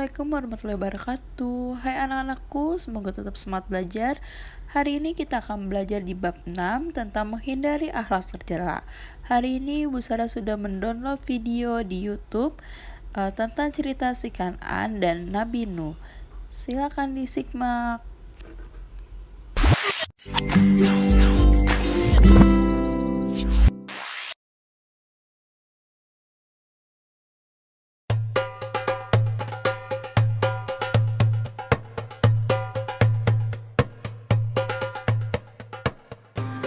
Assalamualaikum warahmatullahi wabarakatuh. Hai anak-anakku, semoga tetap semangat belajar. Hari ini kita akan belajar di bab 6 tentang menghindari akhlak tercela. Hari ini Bu Sarah sudah mendownload video di YouTube tentang cerita si Kan'an dan Nabi Nuh. Silakan disimak.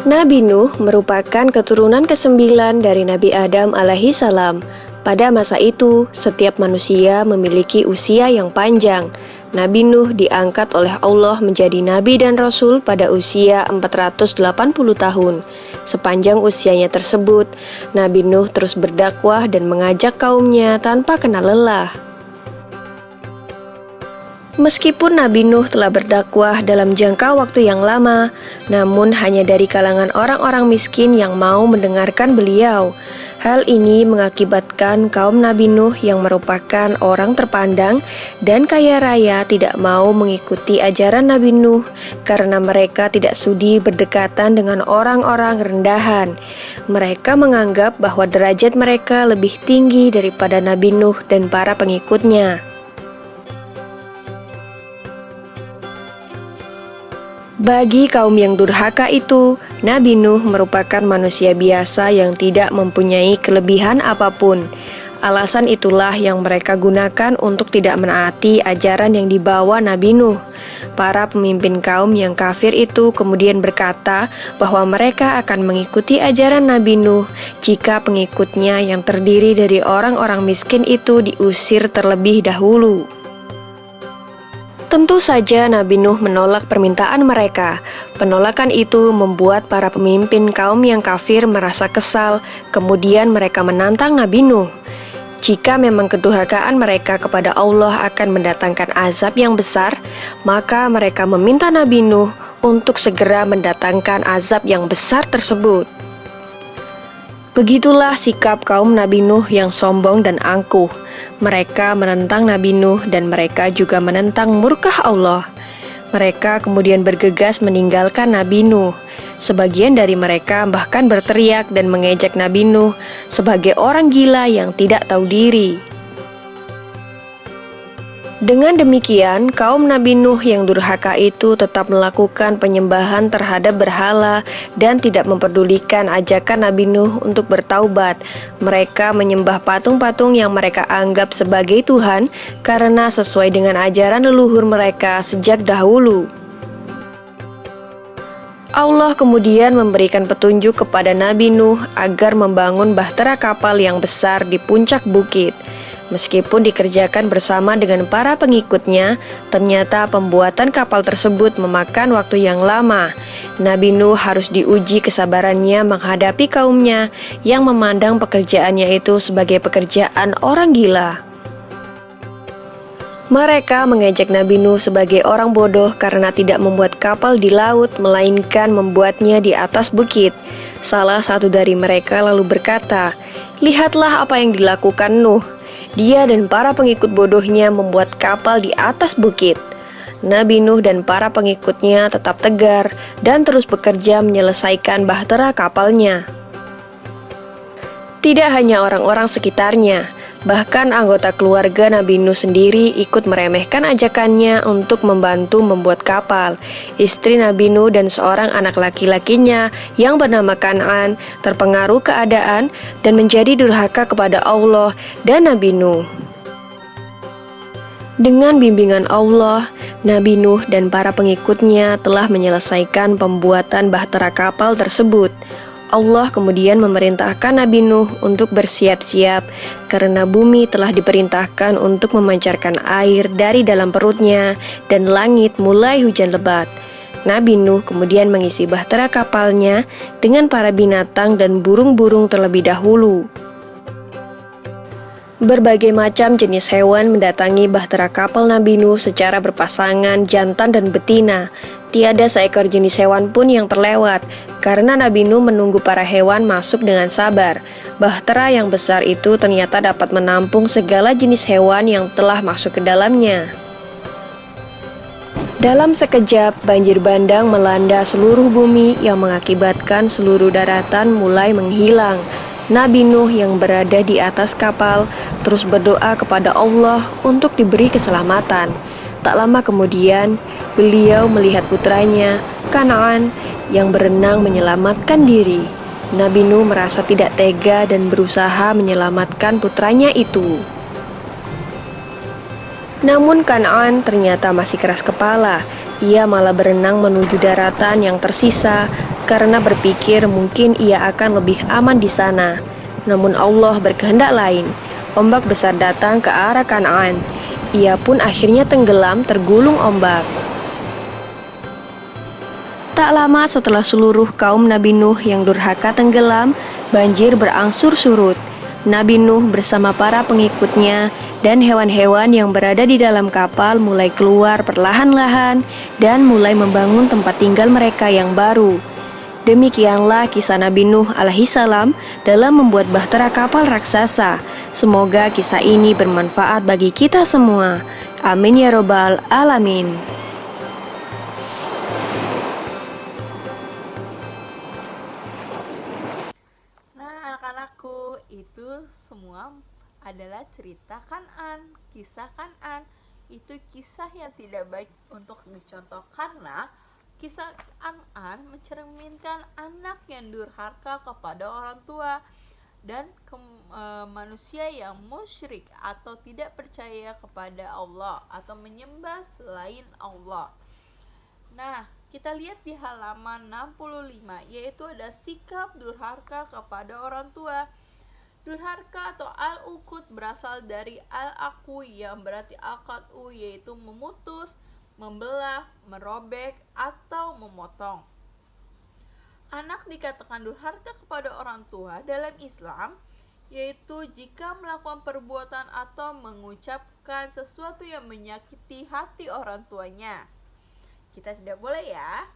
Nabi Nuh merupakan keturunan ke-9 dari Nabi Adam alaihi salam. Pada masa itu, setiap manusia memiliki usia yang panjang. Nabi Nuh diangkat oleh Allah menjadi nabi dan rasul pada usia 480 tahun. Sepanjang usianya tersebut, Nabi Nuh terus berdakwah dan mengajak kaumnya tanpa kenal lelah. Meskipun Nabi Nuh telah berdakwah dalam jangka waktu yang lama, namun hanya dari kalangan orang-orang miskin yang mau mendengarkan beliau. Hal ini mengakibatkan kaum Nabi Nuh yang merupakan orang terpandang dan kaya raya tidak mau mengikuti ajaran Nabi Nuh karena mereka tidak sudi berdekatan dengan orang-orang rendahan. Mereka menganggap bahwa derajat mereka lebih tinggi daripada Nabi Nuh dan para pengikutnya. Bagi kaum yang durhaka itu, Nabi Nuh merupakan manusia biasa yang tidak mempunyai kelebihan apapun. Alasan itulah yang mereka gunakan untuk tidak menaati ajaran yang dibawa Nabi Nuh. Para pemimpin kaum yang kafir itu kemudian berkata bahwa mereka akan mengikuti ajaran Nabi Nuh jika pengikutnya yang terdiri dari orang-orang miskin itu diusir terlebih dahulu. Tentu saja Nabi Nuh menolak permintaan mereka. Penolakan itu membuat para pemimpin kaum yang kafir merasa kesal, kemudian mereka menantang Nabi Nuh. Jika memang kedurhakaan mereka kepada Allah akan mendatangkan azab yang besar, maka mereka meminta Nabi Nuh untuk segera mendatangkan azab yang besar tersebut. Begitulah sikap kaum Nabi Nuh yang sombong dan angkuh. Mereka menentang Nabi Nuh dan mereka juga menentang murka Allah. Mereka kemudian bergegas meninggalkan Nabi Nuh. Sebagian dari mereka bahkan berteriak dan mengejek Nabi Nuh sebagai orang gila yang tidak tahu diri. Dengan demikian, kaum Nabi Nuh yang durhaka itu tetap melakukan penyembahan terhadap berhala dan tidak memperdulikan ajakan Nabi Nuh untuk bertaubat. Mereka menyembah patung-patung yang mereka anggap sebagai Tuhan karena sesuai dengan ajaran leluhur mereka sejak dahulu. Allah kemudian memberikan petunjuk kepada Nabi Nuh agar membangun bahtera kapal yang besar di puncak bukit. Meskipun dikerjakan bersama dengan para pengikutnya, ternyata pembuatan kapal tersebut memakan waktu yang lama. Nabi Nuh harus diuji kesabarannya menghadapi kaumnya yang memandang pekerjaannya itu sebagai pekerjaan orang gila. Mereka mengejek Nabi Nuh sebagai orang bodoh karena tidak membuat kapal di laut, melainkan membuatnya di atas bukit. Salah satu dari mereka lalu berkata, "Lihatlah apa yang dilakukan Nuh. Dia dan para pengikut bodohnya membuat kapal di atas bukit." Nabi Nuh dan para pengikutnya tetap tegar dan terus bekerja menyelesaikan bahtera kapalnya. Tidak hanya orang-orang sekitarnya, bahkan anggota keluarga Nabi Nuh sendiri ikut meremehkan ajakannya untuk membantu membuat kapal. Istri Nabi Nuh dan seorang anak laki-lakinya yang bernama Kan'an terpengaruh keadaan dan menjadi durhaka kepada Allah dan Nabi Nuh. Dengan bimbingan Allah, Nabi Nuh dan para pengikutnya telah menyelesaikan pembuatan bahtera kapal tersebut. Allah kemudian memerintahkan Nabi Nuh untuk bersiap-siap karena bumi telah diperintahkan untuk memancarkan air dari dalam perutnya dan langit mulai hujan lebat. Nabi Nuh kemudian mengisi bahtera kapalnya dengan para binatang dan burung-burung terlebih dahulu. Berbagai macam jenis hewan mendatangi bahtera kapal Nabi Nuh secara berpasangan jantan dan betina. Tiada seekor jenis hewan pun yang terlewat, karena Nabi Nuh menunggu para hewan masuk dengan sabar. Bahtera yang besar itu ternyata dapat menampung segala jenis hewan yang telah masuk ke dalamnya. Dalam sekejap, banjir bandang melanda seluruh bumi yang mengakibatkan seluruh daratan mulai menghilang. Nabi Nuh yang berada di atas kapal terus berdoa kepada Allah untuk diberi keselamatan. Tak lama kemudian, beliau melihat putranya, Kan'an, yang berenang menyelamatkan diri. Nabi Nuh merasa tidak tega dan berusaha menyelamatkan putranya itu. Namun Kan'an ternyata masih keras kepala. Ia malah berenang menuju daratan yang tersisa karena berpikir mungkin ia akan lebih aman di sana. Namun Allah berkehendak lain. Ombak besar datang ke arah Kan'an. Ia pun akhirnya tenggelam tergulung ombak. Tak lama setelah seluruh kaum Nabi Nuh yang durhaka tenggelam, banjir berangsur surut. Nabi Nuh bersama para pengikutnya dan hewan-hewan yang berada di dalam kapal mulai keluar perlahan-lahan dan mulai membangun tempat tinggal mereka yang baru. Demikianlah kisah Nabi Nuh alaihissalam dalam membuat bahtera kapal raksasa. Semoga kisah ini bermanfaat bagi kita semua. Amin ya robbal alamin. Nah, anak-anakku, itu semua adalah cerita Kan'an, kisah Kan'an. Itu kisah yang tidak baik untuk dicontoh karena kisah Kan'an mencerminkan anak yang durhaka kepada orang tua dan manusia yang musyrik atau tidak percaya kepada Allah atau menyembah selain Allah. Nah, kita lihat di halaman 65, yaitu ada sikap durhaka kepada orang tua. Durhaka atau al-ukut berasal dari al-aku yang berarti akadu, yaitu memutus, membelah, merobek, atau memotong. Anak dikatakan durhaka kepada orang tua dalam Islam, yaitu jika melakukan perbuatan atau mengucapkan sesuatu yang menyakiti hati orang tuanya. Kita tidak boleh ya.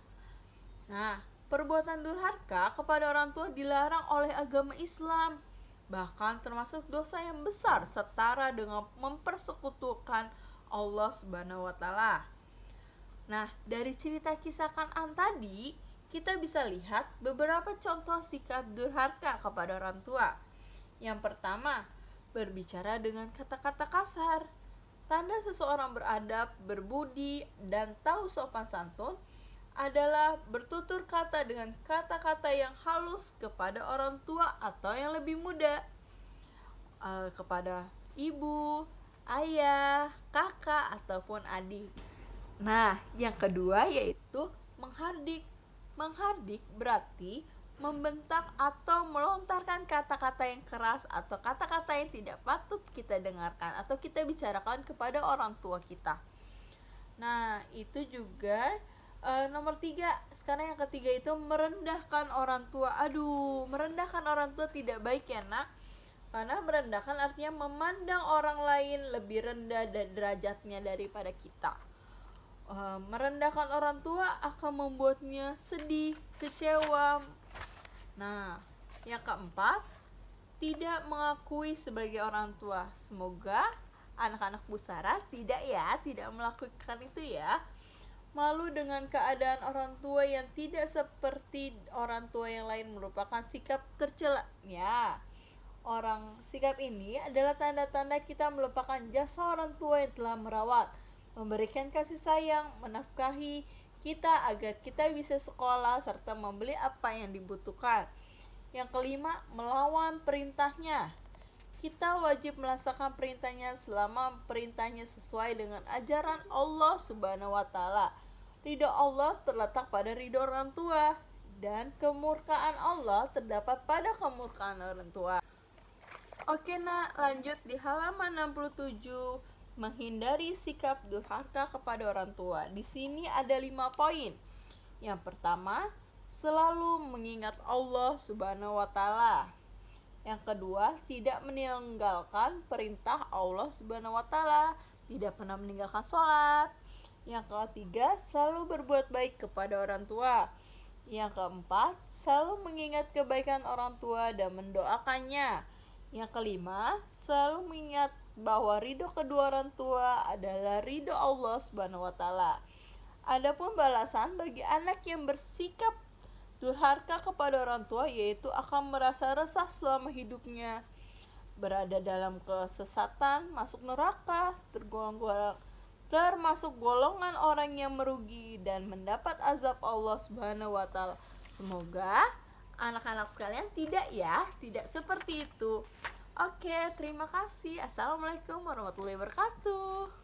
Nah, perbuatan durhaka kepada orang tua dilarang oleh agama Islam. Bahkan termasuk dosa yang besar setara dengan mempersekutukan Allah Subhanahu wa taala. Nah, dari cerita kisah Kan'an tadi, kita bisa lihat beberapa contoh sikap durhaka kepada orang tua. Yang pertama, berbicara dengan kata-kata kasar. Tanda seseorang beradab, berbudi, dan tahu sopan santun adalah bertutur kata dengan kata-kata yang halus kepada orang tua atau yang lebih muda, kepada ibu, ayah, kakak, ataupun adik. Nah, yang kedua yaitu menghardik. Menghardik berarti membentak atau melontarkan kata-kata yang keras atau kata-kata yang tidak patut kita dengarkan atau kita bicarakan kepada orang tua kita. Nah, itu juga nomor 3. Sekarang yang ketiga itu merendahkan orang tua. Merendahkan orang tua tidak baik ya nak. Karena merendahkan artinya memandang orang lain lebih rendah dan derajatnya daripada kita. Merendahkan orang tua akan membuatnya sedih, kecewa. Nah, yang keempat, tidak mengakui sebagai orang tua. Semoga anak-anak Busara tidak melakukan itu ya. Malu dengan keadaan orang tua yang tidak seperti orang tua yang lain merupakan sikap tercela. Ya, sikap ini adalah tanda-tanda kita melupakan jasa orang tua yang telah merawat, memberikan kasih sayang, menafkahi kita agar kita bisa sekolah serta membeli apa yang dibutuhkan. Yang kelima, melawan perintahnya. Kita wajib melaksanakan perintahnya selama perintahnya sesuai dengan ajaran Allah Subhanahu wa taala. Ridho Allah terletak pada ridho orang tua dan kemurkaan Allah terdapat pada kemurkaan orang tua. Oke nak, lanjut di halaman 67. Menghindari sikap durhaka kepada orang tua. Di sini ada 5 poin. Yang pertama, selalu mengingat Allah Subhanahu wa taala. Yang kedua, tidak meninggalkan perintah Allah Subhanahu wa taala, tidak pernah meninggalkan sholat. Yang ketiga, selalu berbuat baik kepada orang tua. Yang keempat, selalu mengingat kebaikan orang tua dan mendoakannya. Yang kelima, selalu mengingat bahwa ridho kedua orang tua adalah ridho Allah Subhanahu wa taala. Adapun balasan bagi anak yang bersikap durhaka kepada orang tua yaitu akan merasa resah selama hidupnya, berada dalam kesesatan, masuk neraka, termasuk golongan orang yang merugi dan mendapat azab Allah Subhanahu wa taala. Semoga anak-anak sekalian tidak seperti itu. Oke, terima kasih. Assalamualaikum warahmatullahi wabarakatuh.